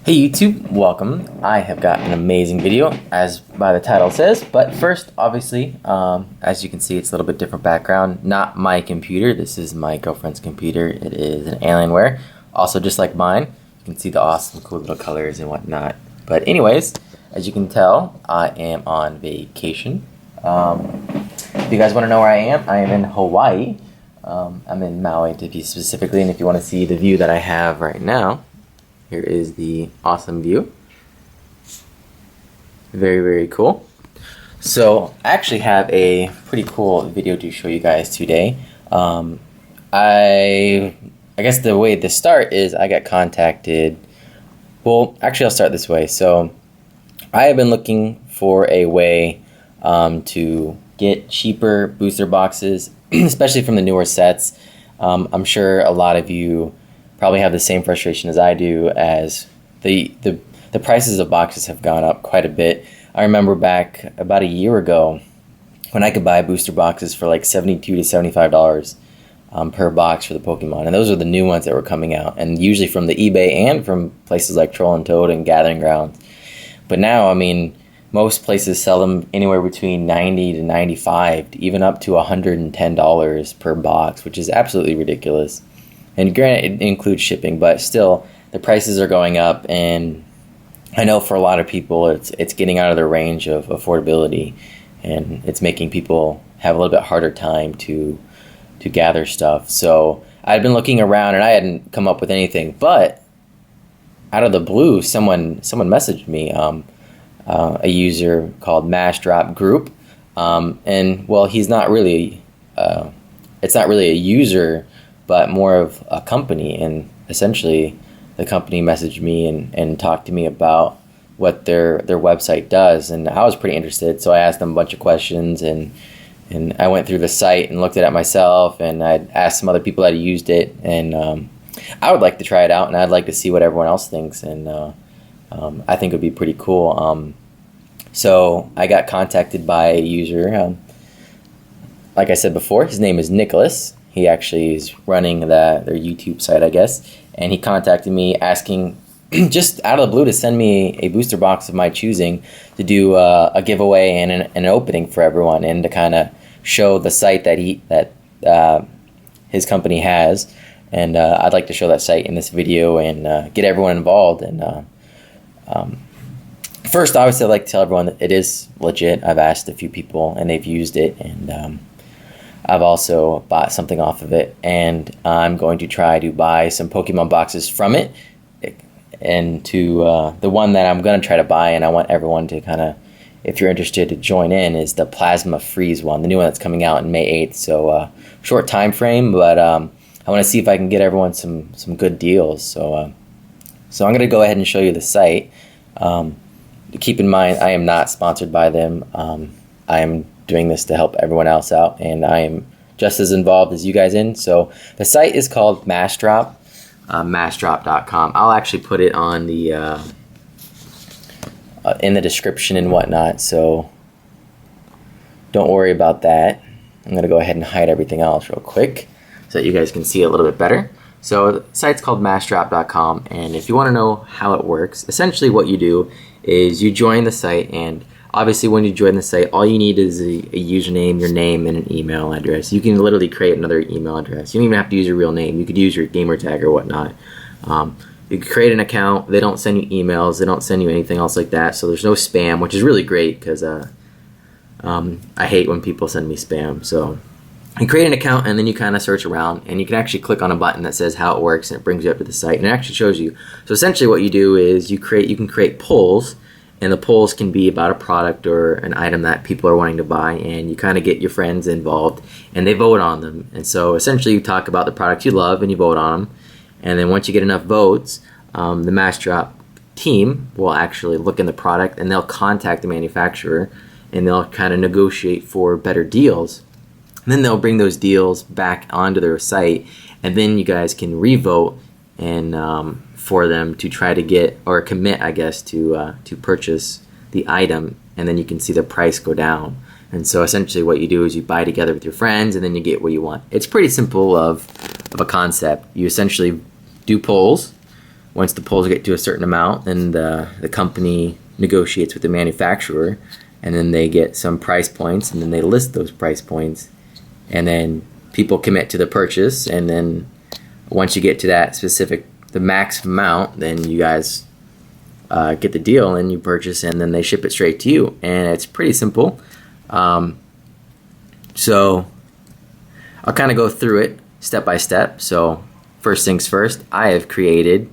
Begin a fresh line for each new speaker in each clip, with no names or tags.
Hey YouTube, welcome. I have got an amazing video, as by the title says, but first, obviously, as you can see, it's a little bit different background. Not my computer, this is my girlfriend's computer. It is an Alienware, also just like mine. You can see the awesome, cool little colors and whatnot. But anyways, as you can tell, I am on vacation. If you guys want to know where I am in Hawaii. I'm in Maui to be specifically, and if you want to see the view that I have right now, here is the awesome view. Very, very cool. So I actually have a pretty cool video to show you guys today. I guess the way to start is I got contacted. Well, actually I'll start this way. So I have been looking for a way to get cheaper booster boxes, especially from the newer sets. I'm sure a lot of you probably have the same frustration as I do, as the prices of boxes have gone up quite a bit. I remember back about a year ago when I could buy booster boxes for like $72 to $75 per box for the Pokemon, and those are the new ones that were coming out, and usually from the eBay and from places like Troll and Toad and Gathering Grounds. But now, I mean, most places sell them anywhere between $90 to $95, even up to $110 per box, which is absolutely ridiculous. And granted, it includes shipping, but still, the prices are going up, and I know for a lot of people, it's getting out of their range of affordability, and it's making people have a little bit harder time to gather stuff. So I'd been looking around, and I hadn't come up with anything, but out of the blue, someone messaged me, a user called Massdropgroup, and well, he's not really, it's not really a user, but more of a company, and essentially the company messaged me and talked to me about what their website does, and I was pretty interested, so I asked them a bunch of questions, and I went through the site and looked at it myself, and I'd asked some other people that had used it, and I would like to try it out, and I'd like to see what everyone else thinks, and I think it would be pretty cool. So I got contacted by a user, like I said before, his name is Nicholas. He actually is running their YouTube site, I guess, and he contacted me asking, just out of the blue, to send me a booster box of my choosing to do a giveaway and an opening for everyone, and to kind of show the site that his company has. And I'd like to show that site in this video and get everyone involved. And first, obviously, I'd like to tell everyone that it is legit. I've asked a few people, and they've used it, and I've also bought something off of it, and I'm going to try to buy some Pokemon boxes from it, and to the one that I'm going to try to buy, and I want everyone to kind of, if you're interested, to join in, is the Plasma Freeze one, the new one that's coming out on May 8th, so short time frame, but I want to see if I can get everyone some good deals, so I'm going to go ahead and show you the site. Keep in mind, I am not sponsored by them. I am doing this to help everyone else out, and I am just as involved as you guys in. So the site is called Massdrop, Massdrop.com. I'll actually put it on the in the description and whatnot, so don't worry about that. I'm going to go ahead and hide everything else real quick so that you guys can see it a little bit better. So the site's called Massdrop.com, and if you want to know how it works, essentially what you do is you join the site, and obviously when you join the site, all you need is a username, your name, and an email address. You can literally create another email address. You don't even have to use your real name. You could use your gamer tag or whatnot. You can create an account. They don't send you emails. They don't send you anything else like that, so there's no spam, which is really great, because I hate when people send me spam. So you create an account, and then you kind of search around, and you can actually click on a button that says how it works, and it brings you up to the site, and it actually shows you. So essentially what you do is you can create polls, and the polls can be about a product or an item that people are wanting to buy, and you kind of get your friends involved, and they vote on them. And so essentially you talk about the product you love, and you vote on them, and then once you get enough votes, the Massdrop team will actually look in the product, and they'll contact the manufacturer, and they'll kind of negotiate for better deals. And then they'll bring those deals back onto their site, and then you guys can re-vote and for them to try to get, or commit, I guess, to purchase the item, and then you can see the price go down. And so essentially what you do is you buy together with your friends, and then you get what you want. It's pretty simple of a concept. You essentially do polls, once the polls get to a certain amount, then the company negotiates with the manufacturer, and then they get some price points, and then they list those price points, and then people commit to the purchase, and then once you get to that specific, the max amount, then you guys get the deal and you purchase, and then they ship it straight to you. And it's pretty simple. So I'll kind of go through it step by step. So first things first, I have created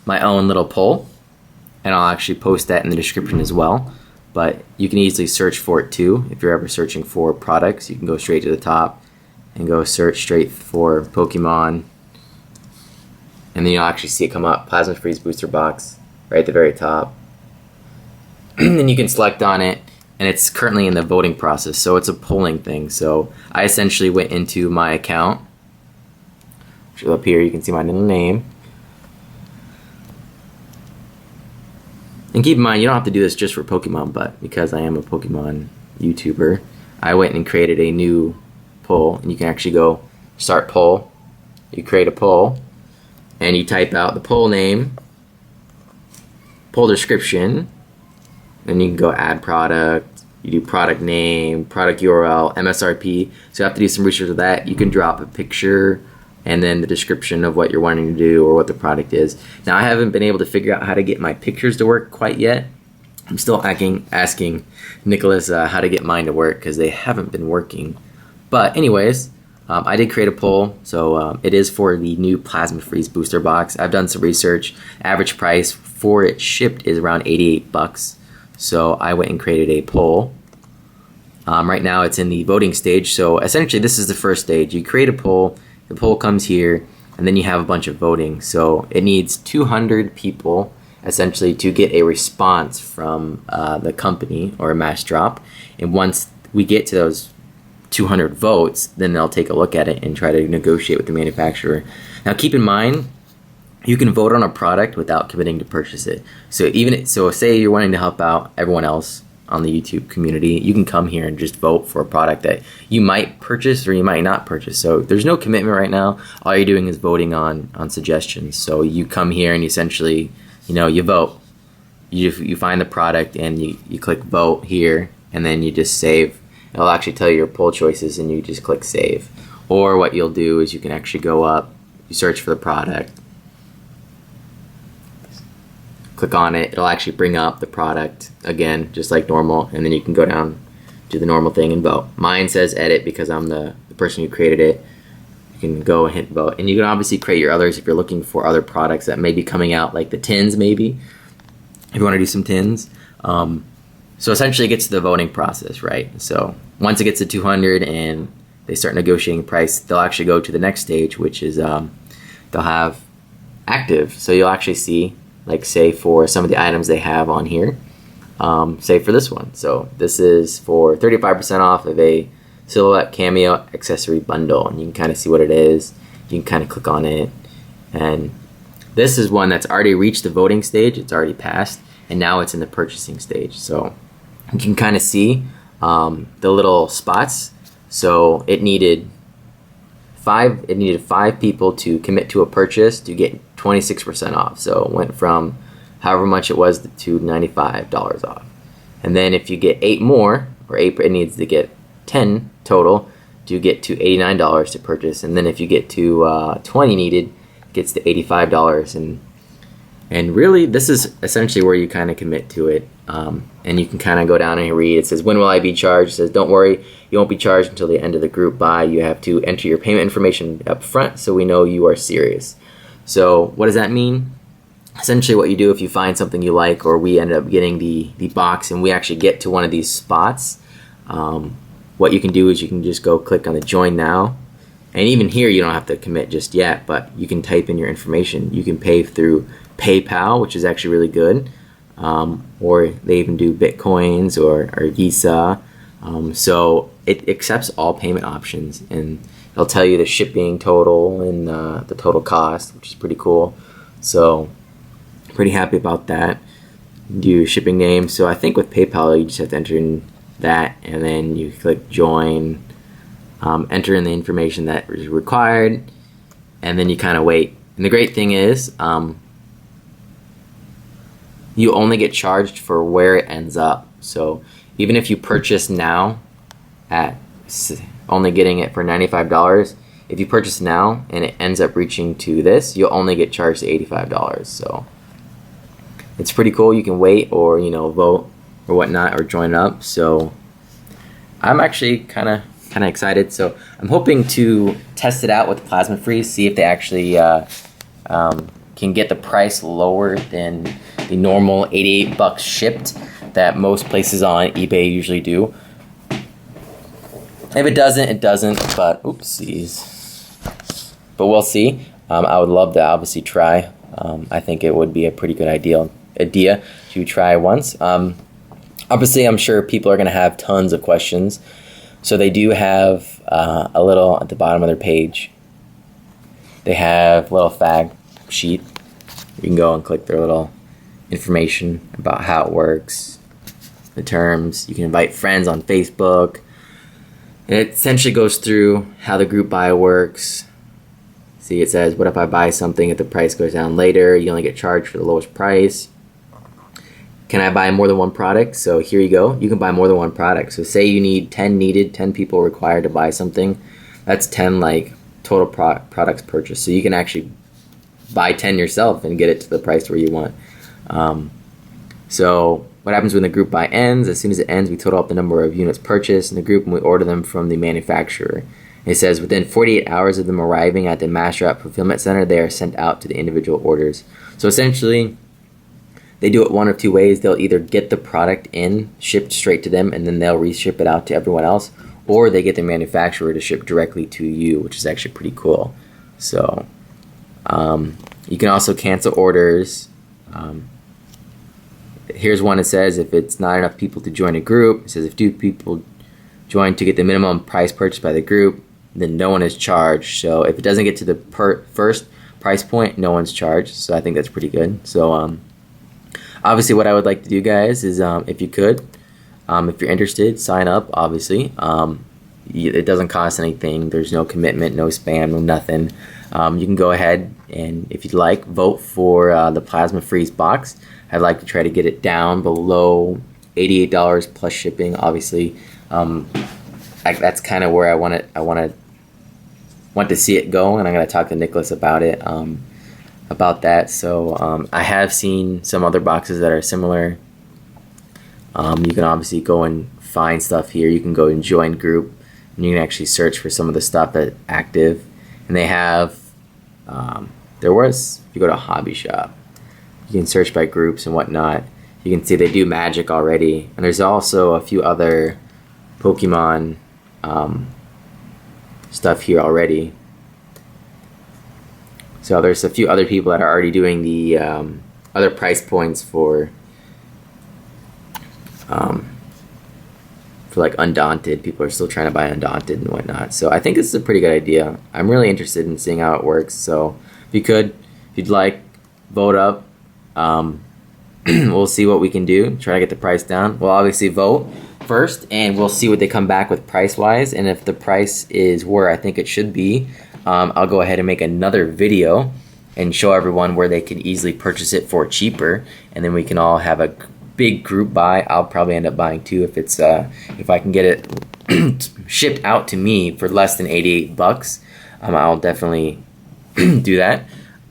my own little poll, and I'll actually post that in the description as well. But you can easily search for it too. If you're ever searching for products, you can go straight to the top and go search straight for Pokemon, and then you'll actually see it come up, Plasma Freeze Booster Box, right at the very top. And then you can select on it, and it's currently in the voting process, so it's a polling thing. So I essentially went into my account, which is up here. You can see my little name. And keep in mind, you don't have to do this just for Pokemon, but because I am a Pokemon YouTuber, I went and created a new poll, and you can actually go start poll. You create a poll, and you type out the poll name, poll description, then you can go add product, you do product name, product URL, MSRP. So you have to do some research with that. You can drop a picture and then the description of what you're wanting to do or what the product is. Now, I haven't been able to figure out how to get my pictures to work quite yet. I'm still asking Nicholas how to get mine to work because they haven't been working. But anyways, I did create a poll, so it is for the new Plasma Freeze Booster Box. I've done some research. Average price for it shipped is around $88. So I went and created a poll. Right now it's in the voting stage. So essentially this is the first stage. You create a poll, the poll comes here, and then you have a bunch of voting. So it needs 200 people essentially to get a response from the company or Massdrop. And once we get to those 200 votes, then they'll take a look at it and try to negotiate with the manufacturer. Now keep in mind, you can vote on a product without committing to purchase it. So say you're wanting to help out everyone else on the YouTube community, you can come here and just vote for a product that you might purchase or you might not purchase. So there's no commitment right now. All you're doing is voting on suggestions. So you come here and essentially, you vote. You find the product and you click vote here, and then you just save. It'll actually tell you your poll choices, and you just click save. Or what you'll do is you can actually go up, you search for the product, click on it, it'll actually bring up the product again, just like normal, and then you can go down, do the normal thing and vote. Mine says edit because I'm the person who created it. You can go and hit vote, and you can obviously create your others if you're looking for other products that may be coming out, like the tins maybe, if you want to do some tins. So essentially it gets to the voting process, right? So once it gets to 200 and they start negotiating price, they'll actually go to the next stage, which is they'll have active. So you'll actually see, like say for some of the items they have on here, say for this one. So this is for 35% off of a Silhouette Cameo accessory bundle, and you can kind of see what it is. You can kind of click on it, and this is one that's already reached the voting stage. It's already passed, and now it's in the purchasing stage. So you can kind of see the little spots. So it needed five people to commit to a purchase to get 26% off. So it went from however much it was to $95 off. And then if you get 8 more, or 8, it needs to get 10 total to get to $89 to purchase. And then if you get to 20 needed, it gets to $85. And really, this is essentially where you kind of commit to it. And you can kind of go down and read. It says, when will I be charged? It says, don't worry, you won't be charged until the end of the group buy. You have to enter your payment information up front so we know you are serious. So what does that mean? Essentially what you do if you find something you like, or we ended up getting the box and we actually get to one of these spots, what you can do is you can just go click on the join now. And even here you don't have to commit just yet, but you can type in your information. You can pay through PayPal, which is actually really good. Or they even do Bitcoins or Visa. So it accepts all payment options, and it'll tell you the shipping total and the total cost, which is pretty cool. So pretty happy about that. Do shipping name. So I think with PayPal you just have to enter in that, and then you click join, enter in the information that is required, and then you kind of wait. And the great thing is you only get charged for where it ends up. So even if you purchase now at only getting it for $95, if you purchase now and it ends up reaching to this, you'll only get charged $85. So it's pretty cool. You can wait or, you know, vote or whatnot or join up. So I'm actually kind of excited. So I'm hoping to test it out with Plasma Freeze, see if they actually can get the price lower than the normal $88 shipped that most places on eBay usually do. If it doesn't, it doesn't, but oopsies. But we'll see. I would love to obviously try. I think it would be a pretty good idea to try once. Obviously, I'm sure people are going to have tons of questions. So they do have a little at the bottom of their page. They have a little fag sheet. You can go and click their little information about how it works, the terms. You can invite friends on Facebook. It essentially goes through how the group buy works. See, it says, what if I buy something if the price goes down later? You only get charged for the lowest price. Can I buy more than one product? So here you go. You can buy more than one product. So say you need 10 people required to buy something. That's 10 like total products purchased. So you can actually buy 10 yourself and get it to the price where you want. So what happens when the group buy ends? As soon as it ends, we total up the number of units purchased in the group and we order them from the manufacturer. It says within 48 hours of them arriving at the Massdrop fulfillment center, they are sent out to the individual orders. So essentially, they do it one of two ways. They'll either get the product in, shipped straight to them, and then they'll reship it out to everyone else, or they get the manufacturer to ship directly to you, which is actually pretty cool. So you can also cancel orders. Here's one that says if it's not enough people to join a group, it says if 2 people join to get the minimum price purchased by the group, then no one is charged. So if it doesn't get to the first price point, no one's charged. So I think that's pretty good. So obviously what I would like to do, guys, is if you could, if you're interested, sign up, obviously. It doesn't cost anything. There's no commitment, no spam, no nothing. You can go ahead and, if you'd like, vote for the Plasma Freeze box. I'd like to try to get it down below $88 plus shipping, obviously. That's kind of where I want to see it go, and I'm going to talk to Nicholas about it, about that. So I have seen some other boxes that are similar. You can obviously go and find stuff here. You can go and join group, and you can actually search for some of the stuff that's active. And they have, if you go to Hobby Shop, you can search by groups and whatnot. You can see they do Magic already, and there's also a few other Pokemon stuff here already. So there's a few other people that are already doing the other price points for like Undaunted. People are still trying to buy Undaunted and whatnot. So I think this is a pretty good idea. I'm really interested in seeing how it works. So if you'd like, vote up. We'll see what we can do. Try to get the price down. We'll obviously vote first, and we'll see what they come back with price-wise. And if the price is where I think it should be, I'll go ahead and make another video and show everyone where they can easily purchase it for cheaper, and then we can all have a big group buy. I'll probably end up buying too if I can get it shipped out to me for less than $88. I'll definitely do that.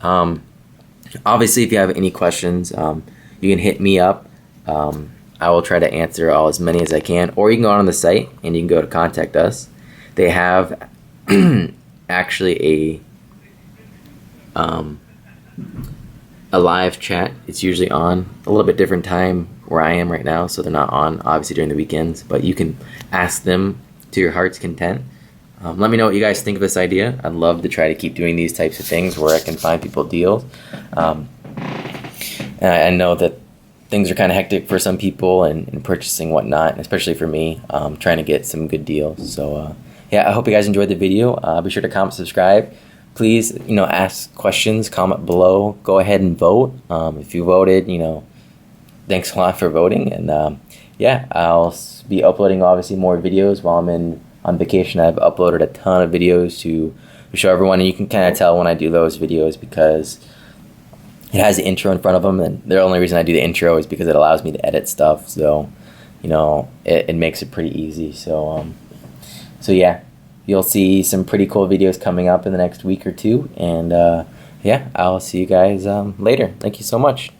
Obviously, if you have any questions, you can hit me up. I will try to answer as many as I can, or you can go on the site and you can go to contact us. They have actually a live chat. It's usually on a little bit different time where I am right now, so they're not on obviously during the weekends, but you can ask them to your heart's content. Let me know what you guys think of this idea. I'd love to try to keep doing these types of things where I can find people deals. And I know that things are kind of hectic for some people and purchasing whatnot, especially for me, trying to get some good deals. So yeah, I hope you guys enjoyed the video. Be sure to comment, subscribe. Please, ask questions, comment below. Go ahead and vote. If you voted, thanks a lot for voting. And yeah, I'll be uploading obviously more videos while I'm on vacation. I've uploaded a ton of videos to show everyone, and you can kind of tell when I do those videos because it has the intro in front of them, and the only reason I do the intro is because it allows me to edit stuff. So, you know, it makes it pretty easy. So yeah, you'll see some pretty cool videos coming up in the next week or two, and yeah, I'll see you guys later. Thank you so much.